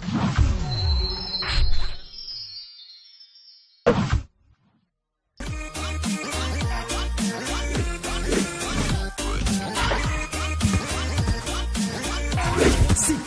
C'est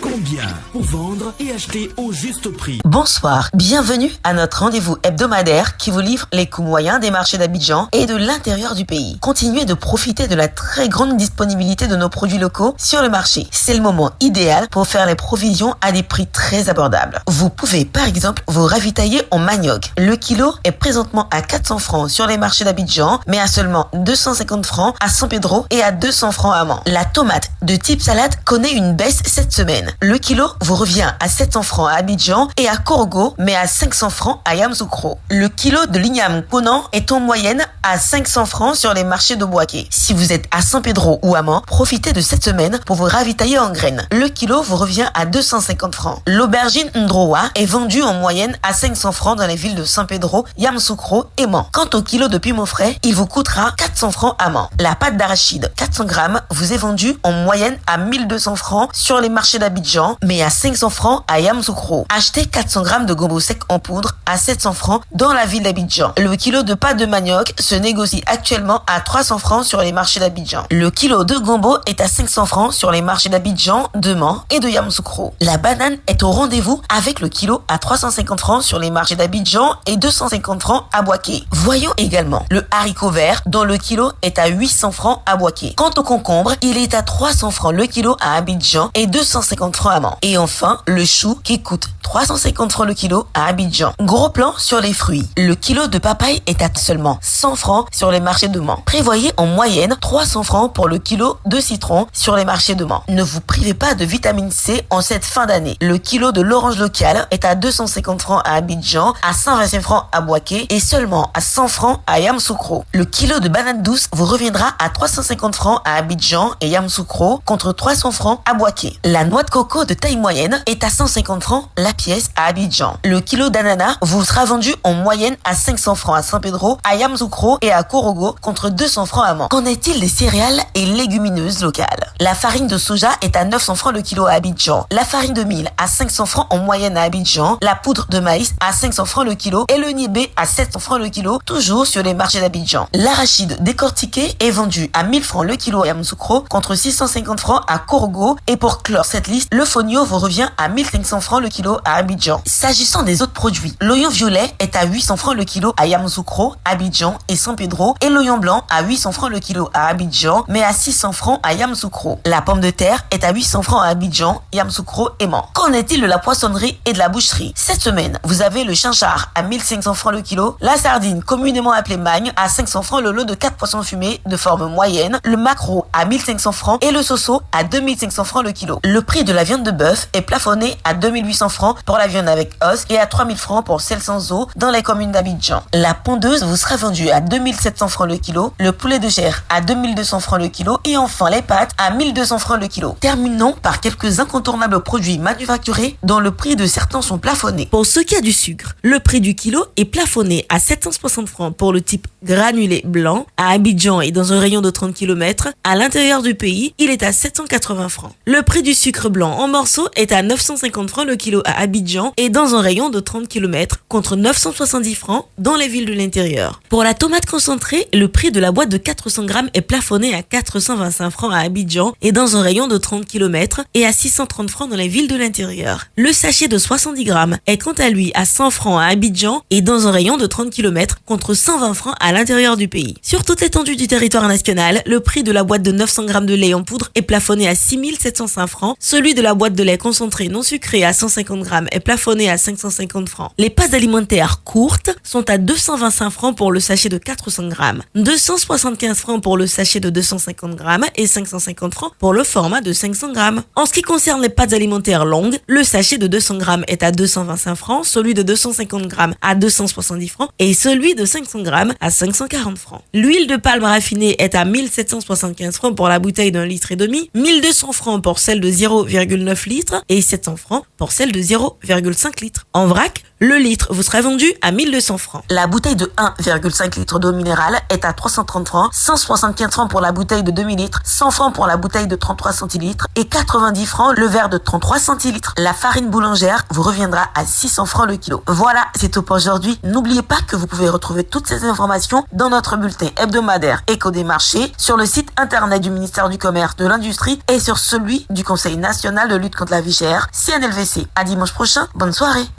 combien pour vendre et acheter au juste prix? Bonsoir, bienvenue à notre rendez-vous hebdomadaire qui vous livre les coûts moyens des marchés d'Abidjan et de l'intérieur du pays. Continuez de profiter de la très grande disponibilité de nos produits locaux sur le marché. C'est le moment idéal pour faire les provisions à des prix très abordables. Vous pouvez par exemple vous ravitailler en manioc. Le kilo est présentement à 400 francs sur les marchés d'Abidjan, mais à seulement 250 francs à San Pedro et à 200 francs à Mans. La tomate de type salade connaît une baisse cette semaine. Le kilo vous revient à 700 francs à Abidjan et à Korogo, mais à 500 francs à Yamoussoukro. Le kilo de l'igname Conan est en moyenne à 500 francs sur les marchés de Bouaké. Si vous êtes à San Pedro ou à Mans, profitez de cette semaine pour vous ravitailler en graines. Le kilo vous revient à 250 francs. L'aubergine Ndrowa est vendue en moyenne à 500 francs dans les villes de San Pedro, Yamoussoukro et Mans. Quant au kilo de piment frais, il vous coûtera 400 francs à Mans. La pâte d'arachide 400 grammes vous est vendue en moyenne à 1200 francs sur les marchés d'Abidjan, mais à 500 francs à Yamoussoukro. Achetez 400 grammes de gombo sec en poudre à 700 francs dans la ville d'Abidjan. Le kilo de pâte de manioc se négocie actuellement à 300 francs sur les marchés d'Abidjan. Le kilo de gombo est à 500 francs sur les marchés d'Abidjan, de Mans et de Yamoussoukro. La banane est au rendez-vous avec le kilo à 350 francs sur les marchés d'Abidjan et 250 francs à Bouaké. Voyons également le haricot vert dont le kilo est à 800 francs à Bouaké. Quant au concombre, il est à 300 francs le kilo à Abidjan et 250 francs à Mans. Et enfin, le chou qui coûte 350 francs le kilo à Abidjan. Gros plan sur les fruits. Le kilo de papaye est à seulement 100 francs sur les marchés de Mans. Prévoyez en moyenne 300 francs pour le kilo de citron sur les marchés de Mans. Ne vous privez pas de vitamine C en cette fin d'année. Le kilo de l'orange locale est à 250 francs à Abidjan, à 125 francs à Bouaké et seulement à 100 francs à Yamoussoukro. Le kilo de banane douce vous reviendra à 350 francs à Abidjan et Yamoussoukro contre 300 francs à Bouaké. La noix de coco de taille moyenne est à 150 francs la pièce à Abidjan. Le kilo d'ananas vous sera vendu en moyenne à 500 francs à San Pedro, à Yamoussoukro et à Korogo contre 200 francs à Mans. Qu'en est-il des céréales et légumineuses locales? La farine de soja est à 900 francs le kilo à Abidjan. La farine de mil à 500 francs en moyenne à Abidjan. La poudre de maïs à 500 francs le kilo et le niébé à 700 francs le kilo, toujours sur les marchés d'Abidjan. L'arachide décortiqué est vendu à 1000 francs le kilo à Yamoussoukro contre 650 francs à Korogo. Et pour clore cette liste, le fonio vous revient à 1500 francs le kilo à Abidjan. S'agissant des autres produits, l'oignon violet est à 800 francs le kilo à Yamoussoukro, Abidjan et San Pedro et l'oignon blanc à 800 francs le kilo à Abidjan mais à 600 francs à Yamoussoukro. La pomme de terre est à 800 francs à Abidjan, Yamoussoukro et Mans. Qu'en est-il de la poissonnerie et de la boucherie? Cette semaine, vous avez le chinchard à 1500 francs le kilo, la sardine communément appelée magne à 500 francs le lot de 4 poissons fumés de forme moyenne, le maquereau à 1500 francs et le soso à 2500 francs le kilo. Le prix de la viande de bœuf est plafonné à 2800 francs pour la viande avec os et à 3000 francs pour celle sans os dans les communes d'Abidjan. La pondeuse vous sera vendue à 2700 francs le kilo, le poulet de chair à 2200 francs le kilo et enfin les pâtes à 1200 francs le kilo. Terminons par quelques incontournables produits manufacturés dont le prix de certains sont plafonnés. Pour ce qui a du sucre, le prix du kilo est plafonné à 760 francs pour le type granulé blanc. À Abidjan et dans un rayon de 30 km, à l'intérieur du pays, il est à 780 francs. Le prix du sucre blanc en morceaux est à 950 francs le kilo à Abidjan et dans un rayon de 30 km contre 970 francs dans les villes de l'intérieur. Pour la tomate concentrée, le prix de la boîte de 400 grammes est plafonné à 425 francs à Abidjan et dans un rayon de 30 km et à 630 francs dans les villes de l'intérieur. Le sachet de 70 grammes est quant à lui à 100 francs à Abidjan et dans un rayon de 30 km contre 120 francs à l'intérieur du pays. Sur toute l'étendue du territoire national, le prix de la boîte de 900 grammes de lait en poudre est plafonné à 6705 francs. Celui de la boîte de lait concentré non sucré à 150 grammes est plafonné à 550 francs. Les pâtes alimentaires courtes sont à 225 francs pour le sachet de 400 grammes, 275 francs pour le sachet de 250 grammes et 550 francs pour le format de 500 grammes. En ce qui concerne les pâtes alimentaires longues, le sachet de 200 grammes est à 225 francs, celui de 250 grammes à 270 francs et celui de 500 grammes à 540 francs. L'huile de palme raffinée est à 1775 francs pour la bouteille d'1,5 litre, 1200 francs pour celle de 0,9 litres et 700 francs pour celle de 0,5 litres. En vrac, Le litre vous sera vendu à 1200 francs. La bouteille de 1,5 litre d'eau minérale est à 330 francs, 175 francs pour la bouteille de demi-litre, 100 francs pour la bouteille de 33 centilitres et 90 francs le verre de 33 centilitres. La farine boulangère vous reviendra à 600 francs le kilo. Voilà, c'est tout pour aujourd'hui. N'oubliez pas que vous pouvez retrouver toutes ces informations dans notre bulletin hebdomadaire Écho des marchés, sur le site internet du ministère du Commerce, de l'Industrie et sur celui du Conseil national de lutte contre la vie chère, CNLVC. À dimanche prochain, bonne soirée.